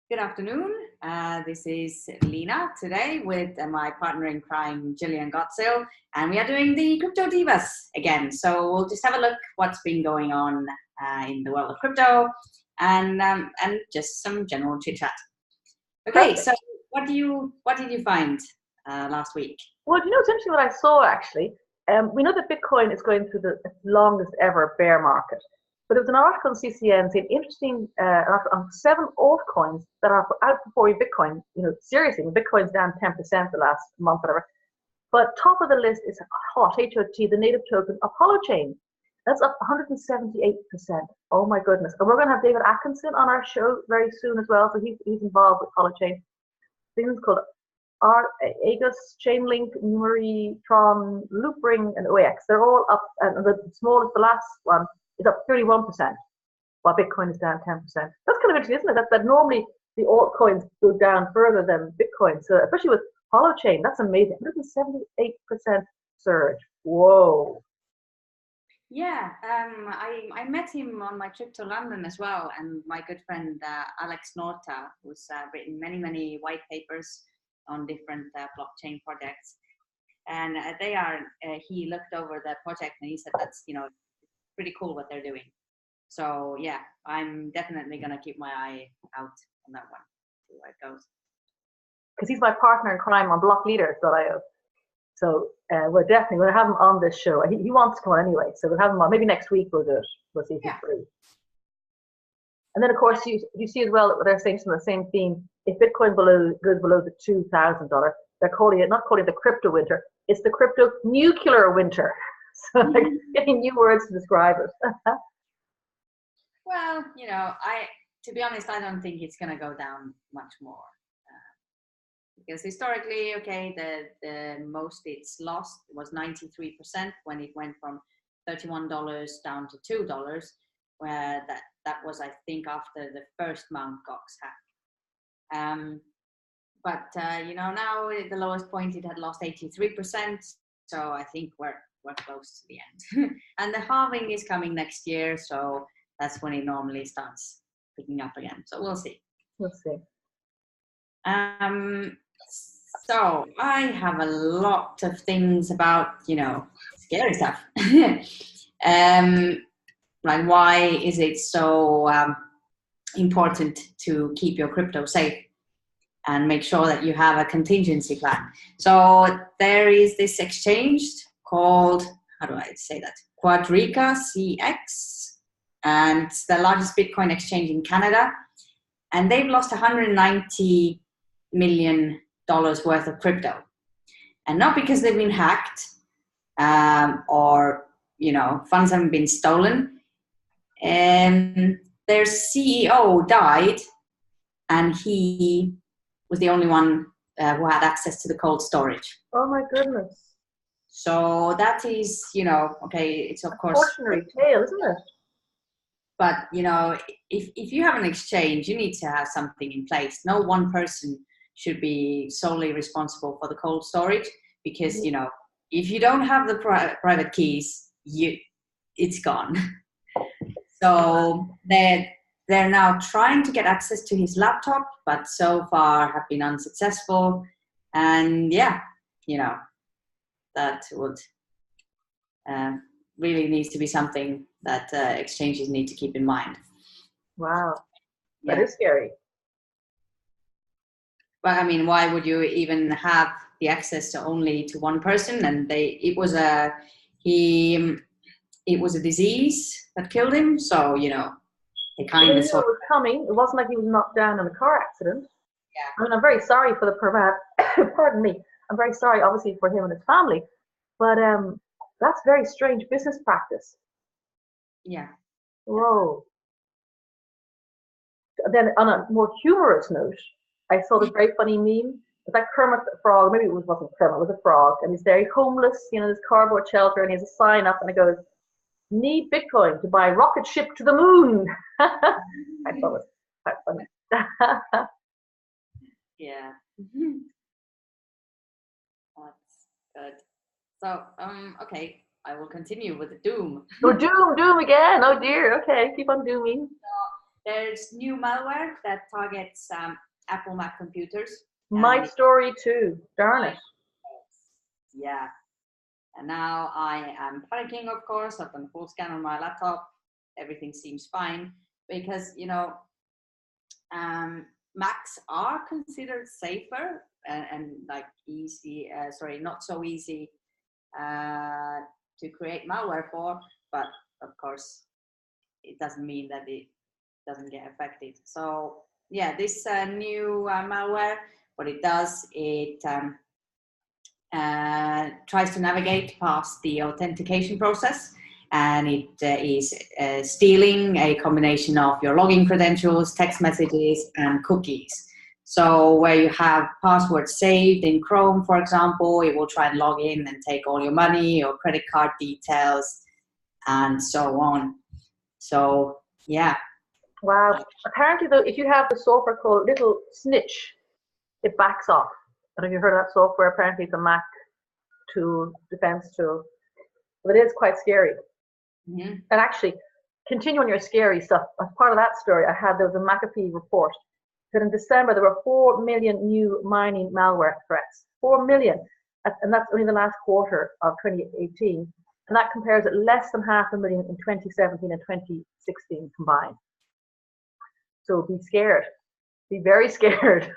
Good afternoon. This is Liina today with my partner in crime, Gillian Gottsill, and we are doing the Crypto Divas again. So we'll just have a look what's been going on in the world of crypto and just some general chit chat. Okay, Perfect. so what did you find last week? Well, it's interesting what I saw actually. We know that Bitcoin is going through the longest ever bear market, but there was an article on CCN saying interesting article on 7 altcoins that are outperforming Bitcoin. Seriously, Bitcoin's down 10% the last month, whatever. But top of the list is HOT, HOT, the native token of Holochain. That's up 178%. Oh my goodness! And we're going to have David Atkinson on our show very soon as well. So he's involved with Holochain. Things called Agus, Chainlink, Numeri, Tron, Loopring, and OAX. They're all up, and the smallest, the last one, is up 31%, while Bitcoin is down 10%. That's kind of interesting, isn't it? That normally the altcoins go down further than Bitcoin. So especially with Holochain, that's amazing. 178% surge. Whoa. Yeah, I met him on my trip to London as well, and my good friend Alex Norta, who's written many white papers on different blockchain projects, and he looked over the project and he said that's pretty cool what they're doing. So yeah, I'm definitely gonna keep my eye out on that one, see where it goes. Because he's my partner in crime on blockleaders.io. So we're definitely going to have him on this show. He wants to come on anyway, so we'll have him on. Maybe next week we'll do it. We'll see if he's free. And then of course you see as well that they're saying the same theme. If Bitcoin goes below the $2,000, they're not calling it the crypto winter. It's the crypto nuclear winter. So they're getting new words to describe it. Well, to be honest, I don't think it's going to go down much more. Because historically, the most it's lost was 93% when it went from $31 down to $2, where that was, I think, after the first Mt. Gox hack. But now at the lowest point it had lost 83%, so I think we're close to the end. And the halving is coming next year, so that's when it normally starts picking up again. So we'll see. We'll see. So I have a lot of things about, scary stuff. Like why is it so important to keep your crypto safe and make sure that you have a contingency plan? So there is this exchange called, how do I say that? Quadriga CX, and it's the largest Bitcoin exchange in Canada. And they've lost $190 million worth of crypto, and not because they've been hacked or funds haven't been stolen. And their CEO died, and he was the only one who had access to the cold storage. Oh my goodness! So that is, it's of course a cautionary tale, isn't it? But if you have an exchange, you need to have something in place. No one person should be solely responsible for the cold storage, because if you don't have the private keys, it's gone. So they're now trying to get access to his laptop, but so far have been unsuccessful. And that would really needs to be something that exchanges need to keep in mind. Wow, that is scary. But I mean, why would you even have the access to only to one person? And it was a disease that killed him. So they kind of sort of was coming. It wasn't like he was knocked down in a car accident. Yeah. I mean, I'm very sorry for the pardon me. I'm very sorry, obviously, for him and his family. But that's very strange business practice. Yeah. Whoa. Then on a more humorous note, I saw this very funny meme. It's like Kermit the Frog. Maybe it wasn't Kermit, it was a frog. And he's very homeless, this cardboard shelter, and he has a sign up and it goes, "Need Bitcoin to buy rocket ship to the moon." I thought it was quite funny. Yeah. That's good. So, okay, I will continue with the doom. Oh, doom again. Oh dear. Okay, keep on dooming. there's new malware that targets Apple Mac computers. My story too. Darn it. Yeah. And now I am panicking, of course. I've done a full scan on my laptop. Everything seems fine because, Macs are considered safer and like easy, not so easy to create malware for, but of course it doesn't mean that it doesn't get affected. So yeah, this new malware, what it does, it tries to navigate past the authentication process, and it is stealing a combination of your login credentials, text messages, and cookies. So where you have passwords saved in Chrome, for example, it will try and log in and take all your money, your credit card details, and so on. So yeah. Wow. Apparently, though, if you have the software called Little Snitch, it backs off. I don't know if you've heard of that software. Apparently, it's a Mac tool, defense tool. But it is quite scary. Mm-hmm. And actually, continue on your scary stuff. As part of that story, there was a McAfee report that in December there were 4 million new mining malware threats. 4 million. And that's only the last quarter of 2018. And that compares at less than 500,000 in 2017 and 2016 combined. So be scared. Be very scared.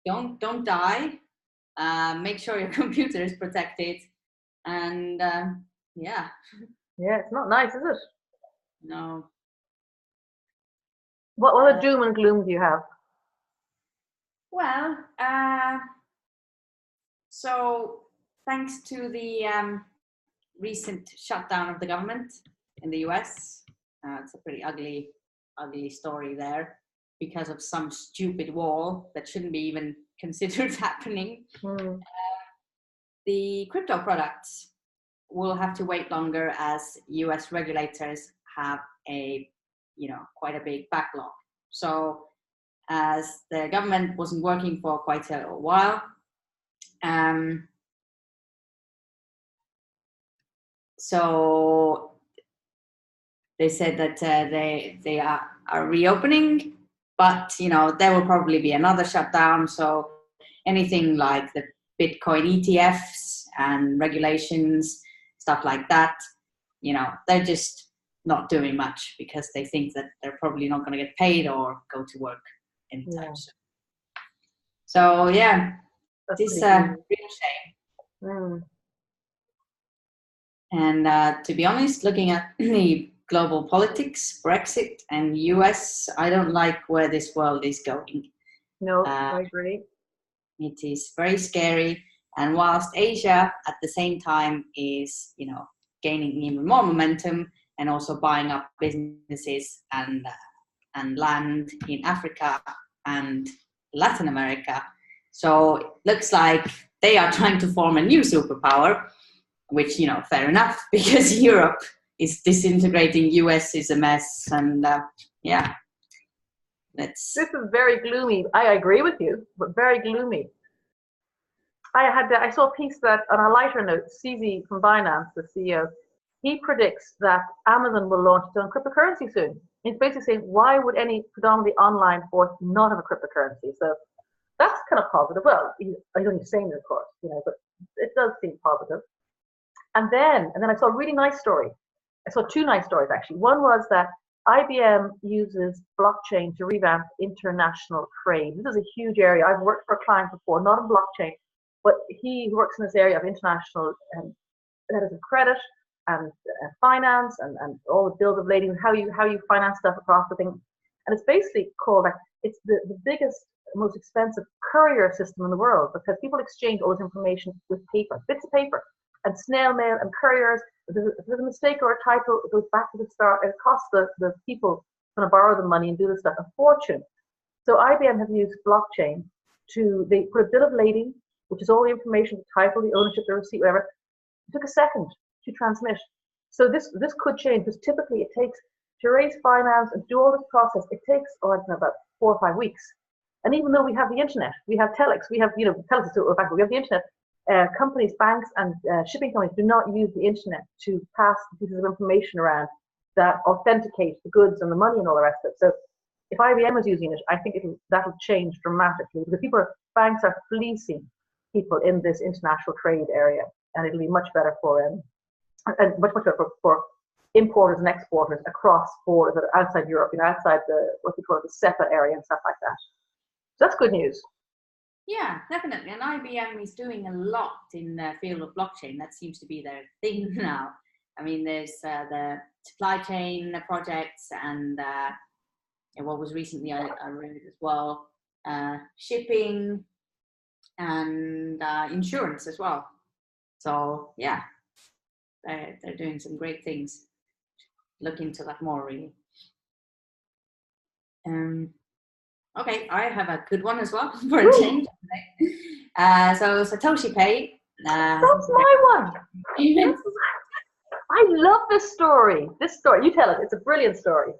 Don't die. Make sure your computer is protected. And yeah. Yeah, it's not nice, is it? No. What other doom and gloom do you have? Well, so thanks to the recent shutdown of the government in the US, it's a pretty ugly story there because of some stupid wall that shouldn't be even considered happening. The crypto products will have to wait longer as US regulators have quite a big backlog. So as the government wasn't working for quite a while, so they said that they are reopening, but there will probably be another shutdown. So anything like the Bitcoin ETFs and regulations, stuff like that, they're just not doing much because they think that they're probably not going to get paid or go to work anytime soon. So yeah, this is a real shame. And to be honest, looking at the global politics, Brexit, and US, I don't like where this world is going. No, I agree. It is very scary. And whilst Asia at the same time is, gaining even more momentum and also buying up businesses and land in Africa and Latin America. So it looks like they are trying to form a new superpower, which, fair enough, because Europe is disintegrating, US is a mess, and yeah. This is very gloomy. I agree with you, but very gloomy. I saw a piece that, on a lighter note, CZ from Binance, the CEO, he predicts that Amazon will launch its own cryptocurrency soon. He's basically saying, why would any predominantly online force not have a cryptocurrency? So that's kind of positive. Well, he's only saying it, of course, but it does seem positive. And then I saw a really nice story. I saw two nice stories, actually. One was that IBM uses blockchain to revamp international trade. This is a huge area. I've worked for a client before, not on blockchain, but he works in this area of international letters of credit and finance and all the bills of lading, how you finance stuff across the thing. And it's basically called, it's the biggest, most expensive courier system in the world, because people exchange all this information with paper, bits of paper, and snail mail and couriers. If there's a mistake or a typo, it goes back to the start. It costs the people going to borrow the money and do this stuff a fortune. So IBM have used blockchain they put a bill of lading, which is all the information, the title, the ownership, the receipt, whatever. It took a second to transmit. So this could change, because typically it takes, to raise finance and do all this process, it takes, about 4 or 5 weeks. And even though we have the internet, we have telex, we have, telex is still a fact, but we have the internet, companies, banks, and shipping companies do not use the internet to pass pieces of information around that authenticate the goods and the money and all the rest of it. So if IBM is using it, I think that'll change dramatically because banks are fleecing people in this international trade area, and it'll be much better for and much better for importers and exporters across borders that are outside Europe, outside what we call the SEPA area and stuff like that. So that's good news. Yeah, definitely. And IBM is doing a lot in the field of blockchain. That seems to be their thing now. I mean, there's the supply chain projects and what was recently I read as well, shipping and insurance as well. So yeah, they're doing some great things. Look into that more, really. Okay, I have a good one as well for a change. So Satoshi Pay. That's my one. I love this story. You tell it. It's a brilliant story.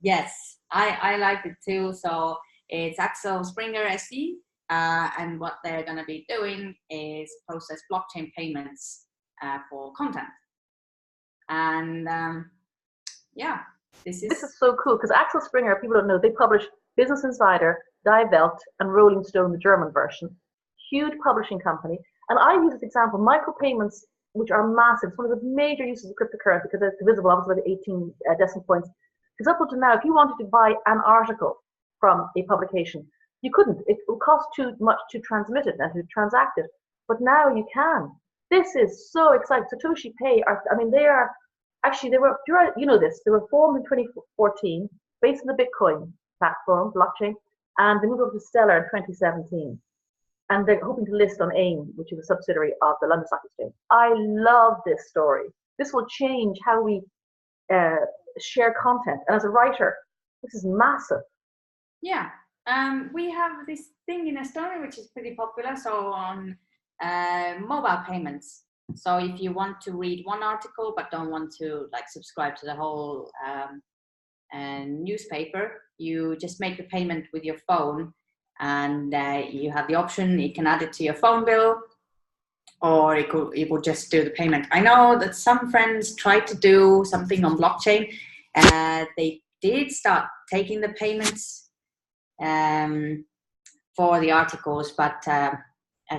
Yes, I like it too. So it's Axel Springer SE, and what they're going to be doing is process blockchain payments for content. And yeah, this is so cool because Axel Springer, people don't know, they publish Business Insider, Die Welt, and Rolling Stone, the German version. Huge publishing company. And I use this example, micropayments, which are massive. It's one of the major uses of cryptocurrency because it's divisible, obviously, by the 18 decimal points. Because up until now, if you wanted to buy an article from a publication, you couldn't. It would cost too much to transmit it and to transact it. But now you can. This is so exciting. Satoshi Pay they were, they were formed in 2014, based on the Bitcoin platform, blockchain, and they moved over to Stellar in 2017. And they're hoping to list on AIM, which is a subsidiary of the London Stock Exchange. I love this story. This will change how we share content. And as a writer, this is massive. Yeah. We have this thing in Estonia, which is pretty popular. So on mobile payments. So if you want to read one article, but don't want to subscribe to the whole newspaper, you just make the payment with your phone. And you have the option, you can add it to your phone bill, or it will just do the payment. I know that some friends tried to do something on blockchain. They did start taking the payments for the articles, but I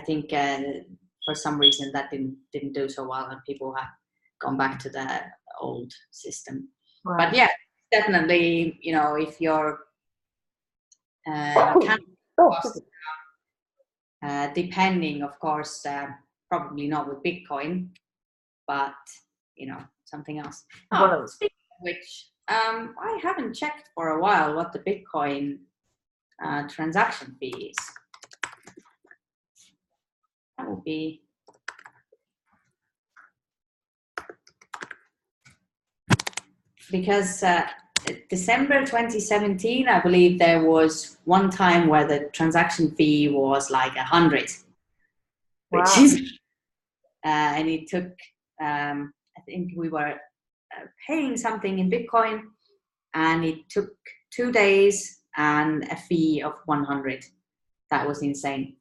think for some reason that didn't do so well, and people have gone back to the old system. Right. But yeah, definitely, if you're depending, of course, probably not with Bitcoin, but something else. Speaking of which, I haven't checked for a while what the Bitcoin transaction fee is. That would be because December 2017, I believe there was one time where the transaction fee was like 100, which is, and it took, I think we were paying something in Bitcoin, and it took 2 days and a fee of 100. That was insane.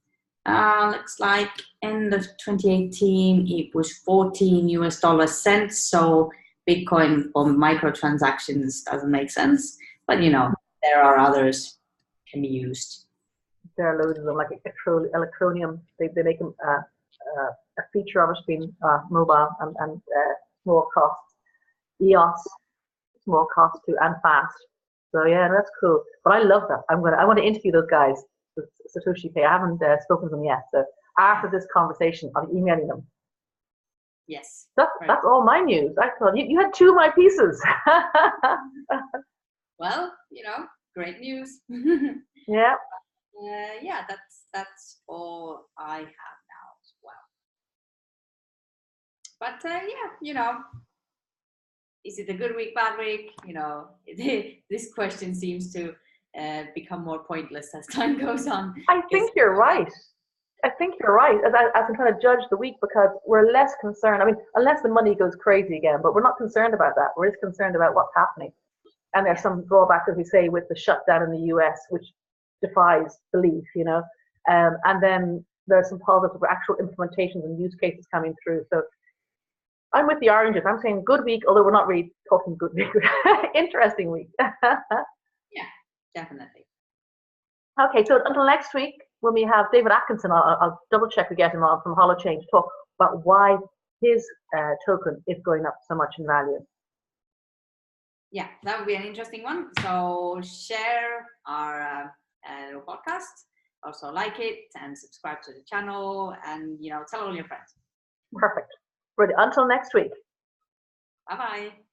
Looks like end of 2018, it was $14 US. So Bitcoin for microtransactions doesn't make sense, but there are others can be used. There are loads of them, like Electronium. They make them a feature of it being mobile and small costs. EOS, small cost too, and fast. So yeah, that's cool. But I love that. I want to interview those guys with Satoshi Pay. I haven't spoken to them yet. So after this conversation, I'll be emailing them. Yes. That's all my news. I thought you had 2 of my pieces. Well, great news. Yeah. Yeah, that's all I have now as well. But yeah, is it a good week, bad week? This question seems to become more pointless as time goes on. I think you're right. As I'm trying to judge the week, because we're less concerned. Unless the money goes crazy again, but we're not concerned about that. We're just concerned about what's happening. And there's some drawback, as we say, with the shutdown in the US, which defies belief, and then there's some positive actual implementations and use cases coming through. So I'm with the oranges. I'm saying good week, although we're not really talking good week. Interesting week. Yeah, definitely. Okay, so until next week, when we have David Atkinson, I'll double check we get him on from HoloChain to talk about why his token is going up so much in value. Yeah, that would be an interesting one. So share our little podcast. Also like it and subscribe to the channel, and tell all your friends. Perfect. Brilliant. Until next week. Bye bye.